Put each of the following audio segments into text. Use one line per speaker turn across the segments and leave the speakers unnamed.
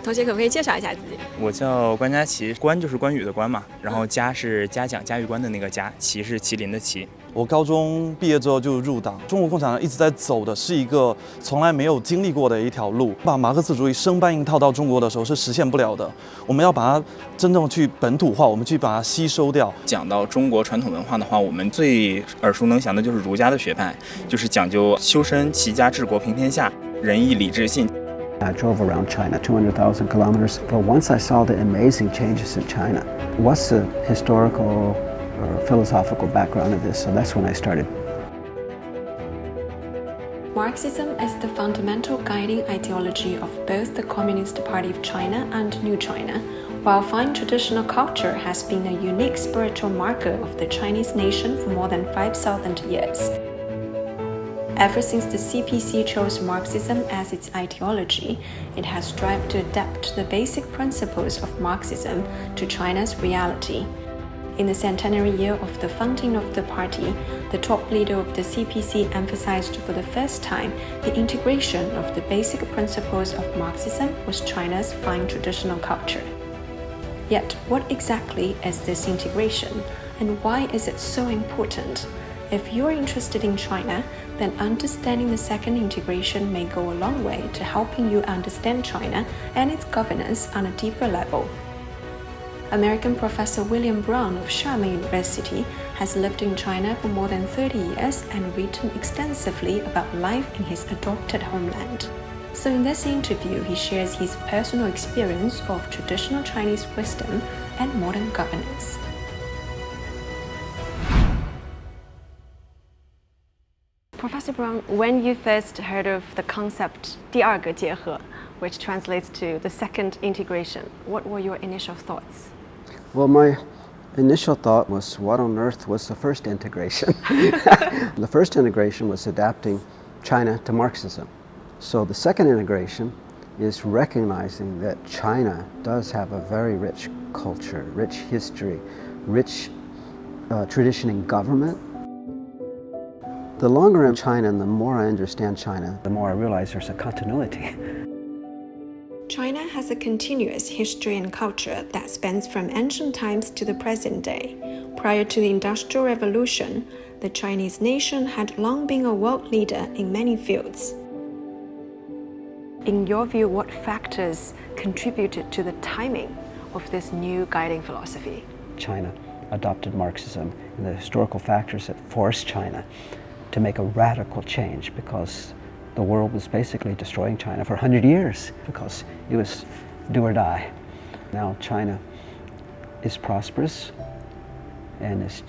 同学可不可以介绍一下自己？
我叫关佳琪，关就是关羽的关嘛，然后嘉是嘉奖嘉峪关的那个嘉，琪是麒麟的麒。
我高中毕业之后就入党，中国共产党一直在走的是一个从来没有经历过的一条路，把马克思主义生搬硬套到中国的时候是实现不了的。我们要把它真正去本土化，我们去把它吸收掉。
讲到中国传统文化的话，我们最耳熟能详的就是儒家的学派，就是讲究修身齐家治国平天下，仁义礼智信。
I drove around China, 200,000 kilometers. But once I saw the amazing changes in China, what's the historical or philosophical background of this? So that's when I started.
Marxism is the fundamental guiding ideology of both the Communist Party of China and New China, while fine traditional culture has been a unique spiritual marker of the Chinese nation for more than 5,000 years. Ever since the CPC chose Marxism as its ideology, it has strived to adapt the basic principles of Marxism to China's reality. In the centenary year of the founding of the party, the top leader of the CPC emphasized for the first time the integration of the basic principles of Marxism with China's fine traditional culture. Yet, what exactly is this integration, and why is it so important? If you're interested in China, then understanding the second integration may go a long way to helping you understand China and its governance on a deeper level. American professor William Brown of Xiamen University has lived in China for more than 30 years and written extensively about life in his adopted homeland. So in this interview, he shares his personal experience of traditional Chinese wisdom and modern governance. Professor Brown, when you first heard of the concept 第二个结合, which translates to the second integration, what were your initial thoughts?
Well, my initial thought was, what on earth was the first integration? The first integration was adapting China to Marxism. So the second integration is recognizing that China does have a very rich culture, rich history, rich tradition in government. The longer I'm in China and the more I understand China, the more I realize there's a continuity.
China has a continuous history and culture that spans from ancient times to the present day. Prior to the Industrial Revolution, the Chinese nation had long been a world leader in many fields. In your view, what factors contributed to the timing of this new guiding philosophy?
China adopted Marxism and the historical factors that forced China to make a radical change, because the world was basically destroying China for 100 years because it was do or die. Now China is prosperous and has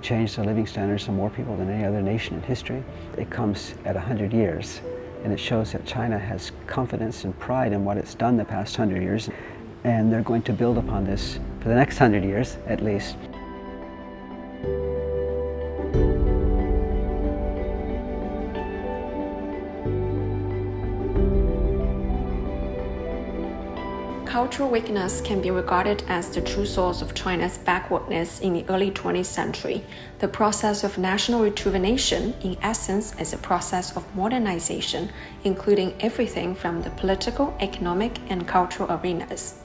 changed the living standards of more people than any other nation in history. It comes at 100 years, and it shows that China has confidence and pride in what it's done the past 100 years, and they're going to build upon this for the next 100 years at least.
Cultural weakness can be regarded as the true source of China's backwardness in the early 20th century. The process of national rejuvenation, in essence, is a process of modernization, including everything from the political, economic, and cultural arenas.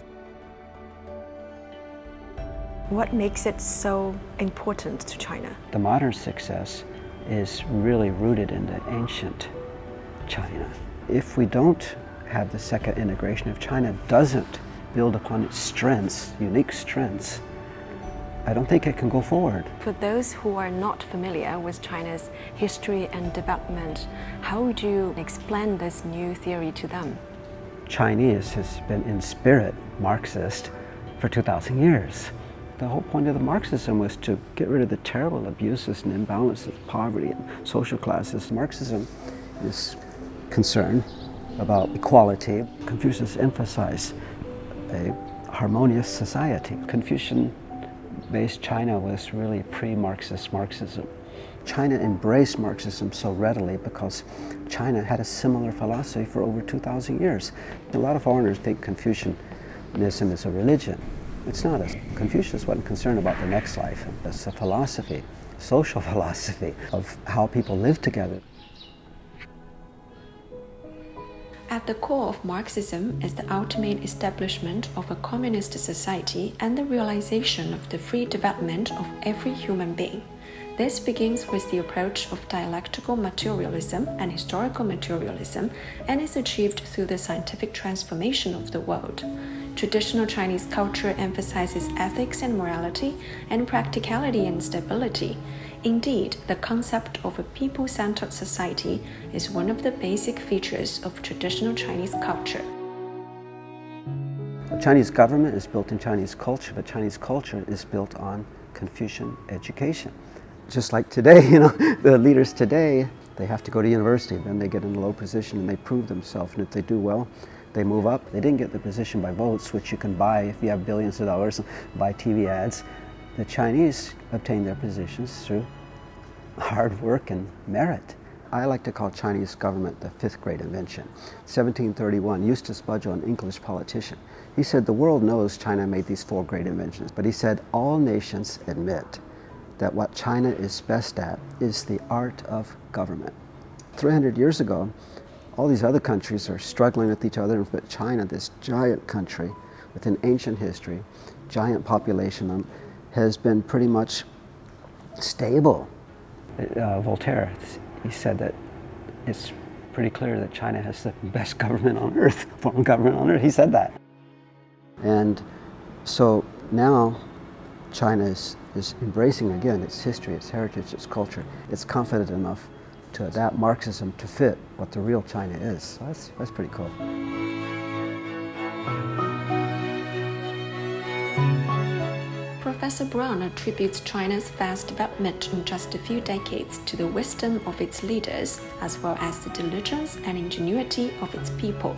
What makes it so important to China?
The modern success is really rooted in the ancient China. If we don't have the second integration, if China doesn't build upon its strengths, unique strengths, I don't think it can go forward.
For those who are not familiar with China's history and development, how would you explain this new theory to them?
Chinese has been in spirit Marxist for 2,000 years. The whole point of the Marxism was to get rid of the terrible abuses and imbalances, poverty and social classes. Marxism is concerned about equality. Confucius emphasized a harmonious society. Confucian-based China was really pre-Marxist Marxism. China embraced Marxism so readily because China had a similar philosophy for over 2,000 years. A lot of foreigners think Confucianism is a religion. It's not. Confucius wasn't concerned about the next life. It's a philosophy, social philosophy of how people live together.
At the core of Marxism is the ultimate establishment of a communist society and the realization of the free development of every human being. This begins with the approach of dialectical materialism and historical materialism and is achieved through the scientific transformation of the world. Traditional Chinese culture emphasizes ethics and morality and practicality and stability. Indeed, the concept of a people-centered society is one of the basic features of traditional Chinese culture.
The Chinese government is built in Chinese culture, but Chinese culture is built on Confucian education. Just like today, the leaders today, they have to go to university, then they get in a low position and they prove themselves, and if they do well, they move up. They didn't get the position by votes, which you can buy if you have billions of dollars, buy TV ads. The Chinese obtained their positions through hard work and merit. I like to call Chinese government the fifth great invention. 1731, Eustace Budgell, an English politician, he said the world knows China made these four great inventions, but he said all nations admit that what China is best at is the art of government. 300 years ago, all these other countries are struggling with each other, but China, this giant country with an ancient history, giant population, has been pretty much stable. Voltaire, he said that it's pretty clear that China has the best government on earth, form of government on earth. He said that. And so now China is embracing again its history, its heritage, its culture. It's confident enough to adapt Marxism to fit what the real China is. So that's pretty cool.
Professor Brown attributes China's fast development in just a few decades to the wisdom of its leaders, as well as the diligence and ingenuity of its people.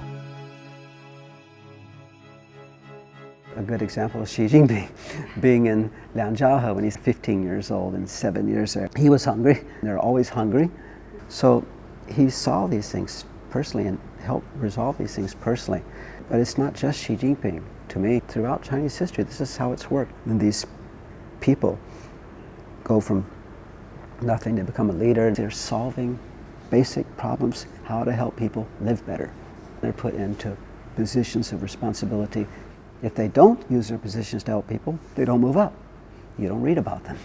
A good example is Xi Jinping being in Liangjiahe when he's 15 years old and 7 years there. He was hungry. They're always hungry. So he saw these things personally and helped resolve these things personally. But it's not just Xi Jinping. To me, throughout Chinese history, this is how it's worked. And these people go from nothing to become a leader. They're solving basic problems, how to help people live better. They're put into positions of responsibility. If they don't use their positions to help people, they don't move up. You don't read about them.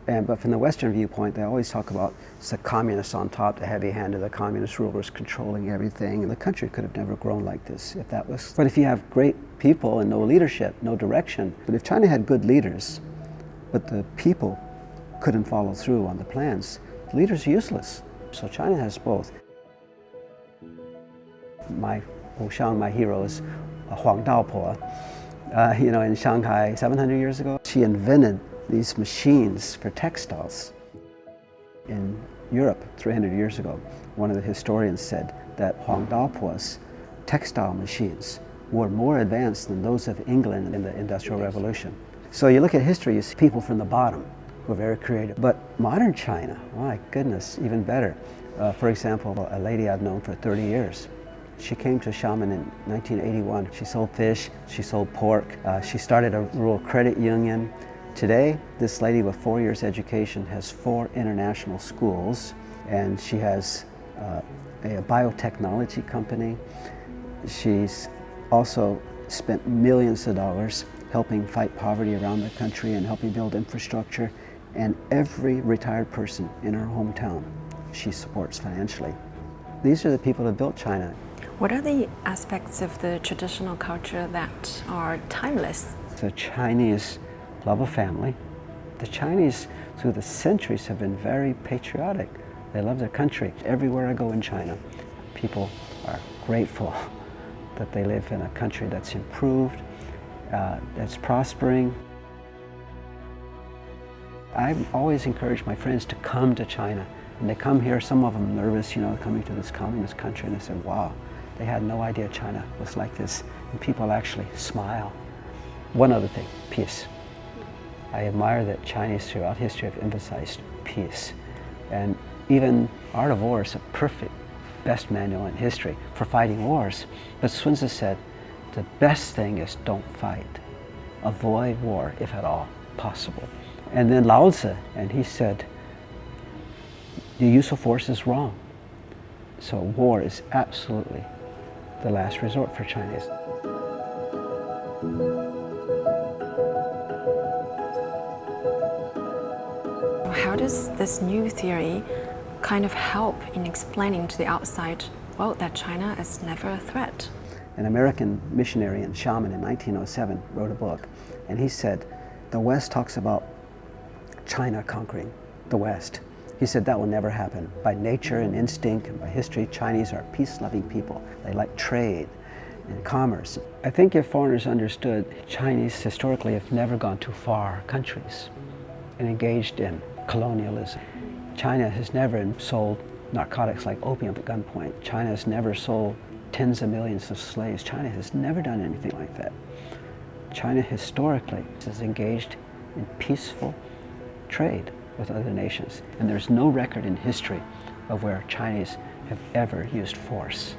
But from the Western viewpoint, they always talk about it's the communists on top, the heavy hand of the communist rulers controlling everything, and the country could have never grown like this if that was. But if you have great people and no leadership, no direction, but if China had good leaders, but the people couldn't follow through on the plans, the leaders are useless. So China has both. My Oshang, my hero, is Huang Daopo. In Shanghai 700 years ago, she invented these machines for textiles. In Europe 300 years ago, one of the historians said that Huang Daopo's textile machines were more advanced than those of England in the Industrial Revolution. So you look at history, you see people from the bottom who are very creative. But modern China, my goodness, even better. For example, a lady I've known for 30 years. She came to Xiamen in 1981. She sold fish, she sold pork, she started a rural credit union. Today, this lady with 4 years education has 4 international schools, and she has a biotechnology company. She's also spent millions of dollars helping fight poverty around the country and helping build infrastructure. And every retired person in her hometown, she supports financially. These are the people that built China.
What are the aspects of the traditional culture that are timeless?
The Chinese love of family. The Chinese, through the centuries, have been very patriotic. They love their country. Everywhere I go in China, people are grateful that they live in a country that's improved, that's prospering. I've always encouraged my friends to come to China. And they come here, some of them nervous, coming to this communist country, and they said, wow, they had no idea China was like this. And people actually smile. One other thing, peace. I admire that Chinese throughout history have emphasized peace. And even Art of War is a perfect, best manual in history for fighting wars. But Sun Tzu said, the best thing is don't fight. Avoid war, if at all possible. And then Lao Tzu, and he said, the use of force is wrong. So war is absolutely the last resort for Chinese.
How does this new theory kind of help in explaining to the outside world that China is never a threat?
An American missionary and shaman in 1907 wrote a book, and he said, the West talks about China conquering the West. He said that will never happen. By nature and instinct and by history, Chinese are peace-loving people. They like trade and commerce. I think if foreigners understood, Chinese historically have never gone to far countries and engaged in colonialism. China has never sold narcotics like opium at gunpoint. China has never sold tens of millions of slaves. China has never done anything like that. China historically is engaged in peaceful trade with other nations. And there's no record in history of where Chinese have ever used force.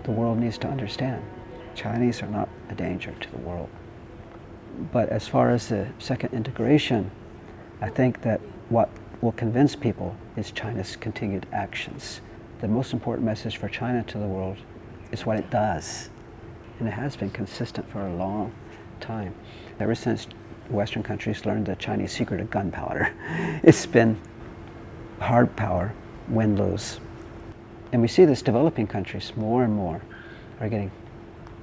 The world needs to understand, Chinese are not a danger to the world. But as far as the second integration, I think that what will convince people is China's continued actions. The most important message for China to the world is what it does. And it has been consistent for a long time. Ever since Western countries learned the Chinese secret of gunpowder, it's been hard power, win-lose. And we see this developing countries more and more are getting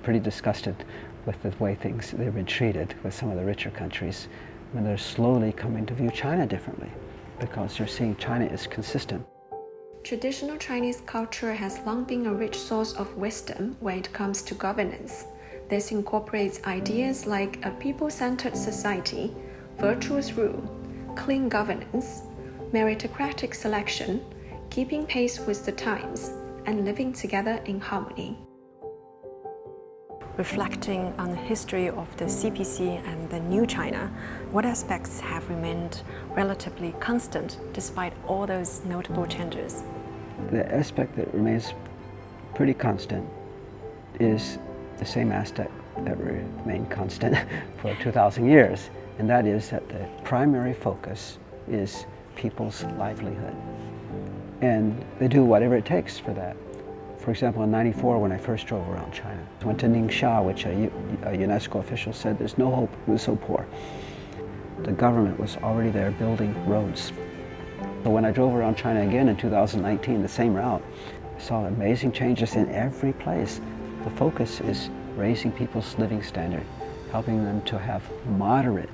pretty disgusted with the way they've been treated with some of the richer countries, when they're slowly coming to view China differently because they're seeing China is consistent.
Traditional Chinese culture has long been a rich source of wisdom when it comes to governance. This incorporates ideas like a people-centered society, virtuous rule, clean governance, meritocratic selection, keeping pace with the times, and living together in harmony. Reflecting on the history of the CPC and the new China, what aspects have remained relatively constant despite all those notable changes?
The aspect that remains pretty constant is the same aspect that remained constant for 2,000 years, and that is that the primary focus is people's livelihood. And they do whatever it takes for that. For example, in '94, when I first drove around China, I went to Ningxia, which a UNESCO official said there's no hope, it was so poor. The government was already there building roads. But when I drove around China again in 2019, the same route, I saw amazing changes in every place. The focus is raising people's living standard, helping them to have moderate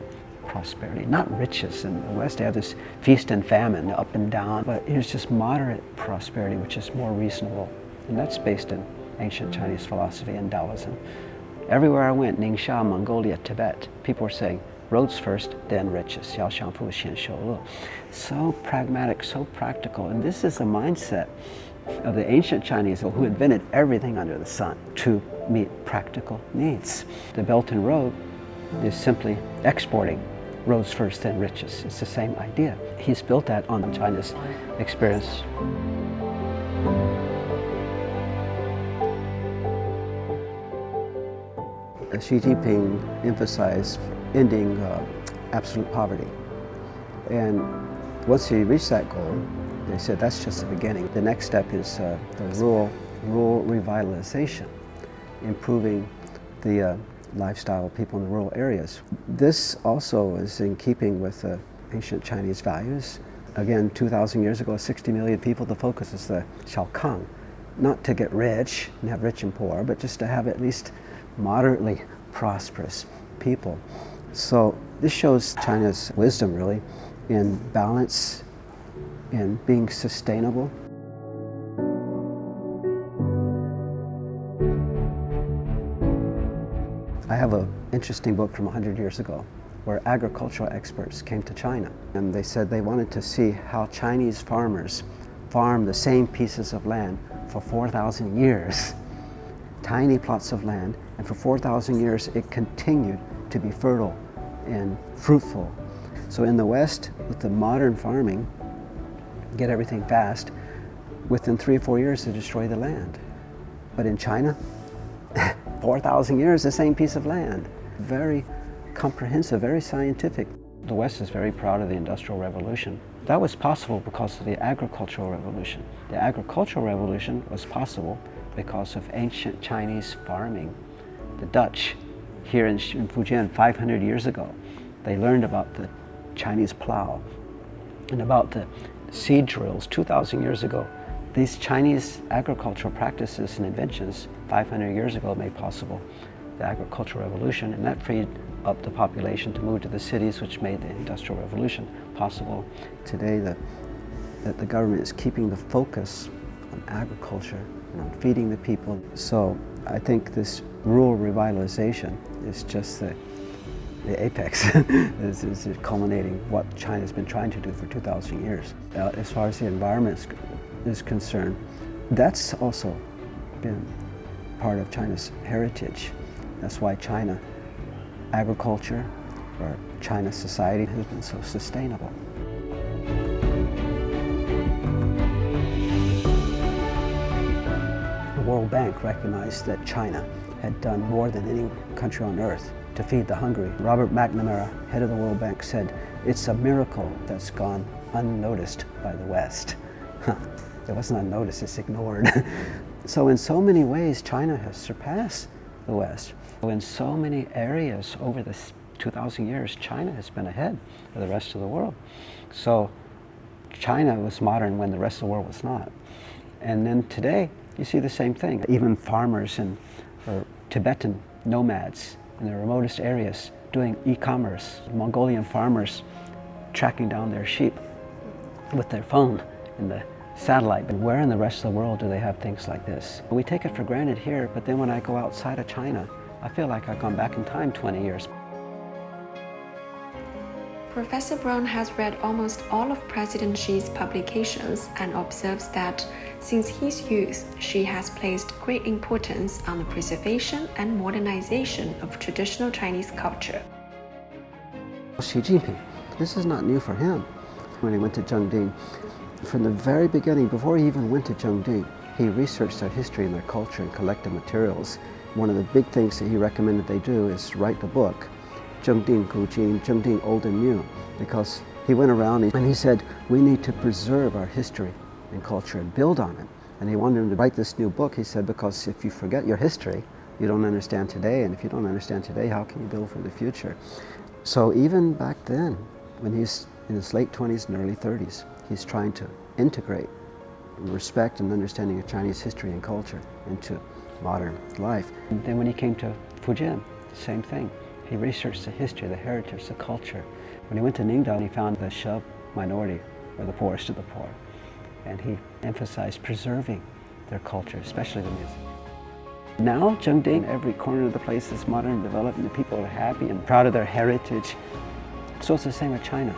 prosperity, not riches. In the West, they have this feast and famine, up and down, but here's just moderate prosperity, which is more reasonable. And that's based in ancient Chinese philosophy and Taoism. Everywhere I went, Ningxia, Mongolia, Tibet, people were saying, roads first, then riches. So pragmatic, so practical. And this is the mindset of the ancient Chinese who invented everything under the sun to meet practical needs. The Belt and Road is simply exporting roads first, then riches. It's the same idea. He's built that on China's experience. Xi Jinping emphasized ending absolute poverty. And once he reached that goal, they said that's just the beginning. The next step is the rural revitalization, improving the lifestyle of people in the rural areas. This also is in keeping with ancient Chinese values. Again, 2,000 years ago, 60 million people, the focus is the Xiaokang. Not to get rich and have rich and poor, but just to have at least moderately prosperous people. So this shows China's wisdom really in balance, in being sustainable. I have an interesting book from 100 years ago where agricultural experts came to China and they said they wanted to see how Chinese farmers farm the same pieces of land for 4,000 years. Tiny plots of land, and for 4,000 years it continued to be fertile and fruitful. So in the West, with the modern farming, get everything fast, within 3 or 4 years they destroy the land. But in China, 4,000 years, the same piece of land. Very comprehensive, very scientific. The West is very proud of the Industrial Revolution. That was possible because of the Agricultural Revolution. The Agricultural Revolution was possible because of ancient Chinese farming. The Dutch here in Fujian 500 years ago, they learned about the Chinese plow and about the seed drills 2,000 years ago. These Chinese agricultural practices and inventions 500 years ago made possible the agricultural revolution, and that freed up the population to move to the cities, which made the industrial revolution possible. Today, the government is keeping the focus on agriculture and on feeding the people. So I think this rural revitalization is just the apex. is culminating what China's been trying to do for 2,000 years. As far as the environment is concerned, that's also been part of China's heritage. That's why China agriculture or China society has been so sustainable. The World Bank recognized that China had done more than any country on earth to feed the hungry. Robert McNamara, head of the World Bank, said, "It's a miracle that's gone unnoticed by the West." It wasn't unnoticed, it's ignored. So in so many ways, China has surpassed the West. In so many areas over the 2,000 years, China has been ahead of the rest of the world. So China was modern when the rest of the world was not. And then today, you see the same thing. Even farmers or Tibetan nomads in the remotest areas doing e-commerce, Mongolian farmers tracking down their sheep with their phone and the satellite. But where in the rest of the world do they have things like this? We take it for granted here, but then when I go outside of China, I feel like I've gone back in time 20 years.
Professor Brown has read almost all of President Xi's publications and observes that since his youth, Xi has placed great importance on the preservation and modernization of traditional Chinese culture.
Xi Jinping, this is not new for him. When he went to Zhengding, from the very beginning, before he even went to Zhengding, he researched their history and their culture and collected materials. One of the big things that he recommended they do is write the book, Zhengding Gujin, Zhengding Old and New, because he went around and he said, we need to preserve our history and culture and build on it. And he wanted him to write this new book, he said, because if you forget your history, you don't understand today, and if you don't understand today, how can you build for the future? So even back then, when he's in his late 20s and early 30s, he's trying to integrate respect and understanding of Chinese history and culture into modern life. And then when he came to Fujian, same thing. He researched the history, the heritage, the culture. When he went to Ningdao, he found the Shub minority, or the poorest of the poor. And he emphasized preserving their culture, especially the music. Now, Zhengding, every corner of the place is modern and developed, and the people are happy and proud of their heritage. So it's the same with China.